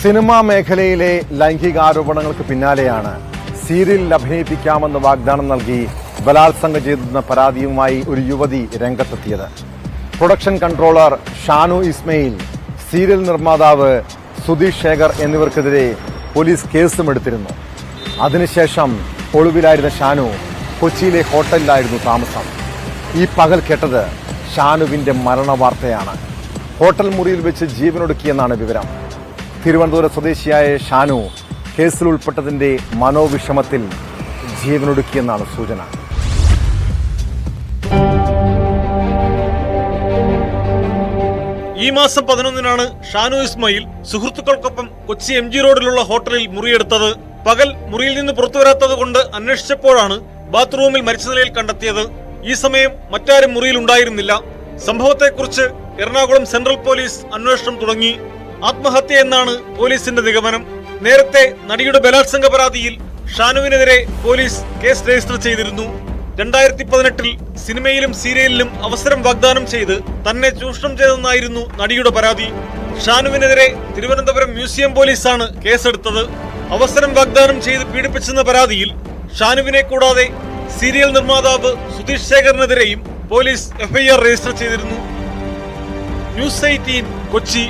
Cinema മേഖലയിലെ ലൈംഗികാരോപണങ്ങൾക്ക് പിന്നാലെയാണ് സീരിയലിൽ അഭിനയിപ്പിക്കാമെന്ന് വാഗ്ദാനം നൽകി ബലാത്സംഗം ചെയ്തെന്ന പരാതിയുമായി ഒരു യുവതി രംഗത്തെത്തിയത്. Production controller Shanu Ismail, serial നിർമ്മാതാവ് സുധീഷ് ശേഖർ എന്നിവർക്കെതിരെ പോലീസ് കേസുമെടുത്തിരുന്നു. അതിനുശേഷം ഒളിവിലായിരുന്ന ഷാനു കൊച്ചിയിലെ ഹോട്ടലിലായിരുന്നു താമസം. ഈ പകൽ കേട്ടത് ഷാനുവിന്റെ മരണവാർത്തയാണ്. ഹോട്ടൽ മുറിയിൽ വെച്ച് ജീവനൊടുക്കിയെന്നാണ് വിവരം. തിരുവനന്തപുരം സ്വദേശിയായ ഷാനു കേസിൽ ഉൾപ്പെട്ടതിന്റെ മനോവിഷമത്തിൽ ജീവനൊടുക്കിയെന്നാണ് സൂചന. ഈ മാസം 11-നാണ് ഷാനു ഇസ്മയിൽ സുഹൃത്തുക്കൾക്കൊപ്പം കൊച്ചി MG റോഡിലുള്ള ഹോട്ടലിൽ മുറിയെടുത്തത്. പകൽ മുറിയിൽ നിന്ന് പുറത്തുവരാത്തത് കൊണ്ട് അന്വേഷിച്ചപ്പോഴാണ് ബാത്റൂമിൽ മരിച്ച നിലയിൽ കണ്ടെത്തിയത്. ഈ സമയം മറ്റാരും മുറിയിൽ ഉണ്ടായിരുന്നില്ല. സംഭവത്തെക്കുറിച്ച് എറണാകുളം സെൻട്രൽ പോലീസ് അന്വേഷണം തുടങ്ങി. ആത്മഹത്യ എന്നാണ് പോലീസിന്റെ നിഗമനം. നേരത്തെ നടിയുടെ ബലാത്സംഗ പരാതിയിൽ ഷാനുവിനെതിരെ പോലീസ് കേസ് രജിസ്റ്റർ ചെയ്തിരുന്നു. 2018-ൽ സിനിമയിലും സീരിയലിലും അവസരം വാഗ്ദാനം ചെയ്ത് തന്നെ ചൂഷണം ചെയ്തെന്നായിരുന്നു നടിയുടെ പരാതി. ഷാനുവിനെതിരെ തിരുവനന്തപുരം മ്യൂസിയം പോലീസാണ് കേസെടുത്തത്. അവസരം വാഗ്ദാനം ചെയ്ത് പീഡിപ്പിച്ചെന്ന പരാതിയിൽ ഷാനുവിനെ കൂടാതെ സീരിയൽ നിർമ്മാതാവ് സുധീഷ് ശേഖറിനെതിരെയും പോലീസ് FIR രജിസ്റ്റർ ചെയ്തിരുന്നു. ന്യൂസ് 18 കൊച്ചി.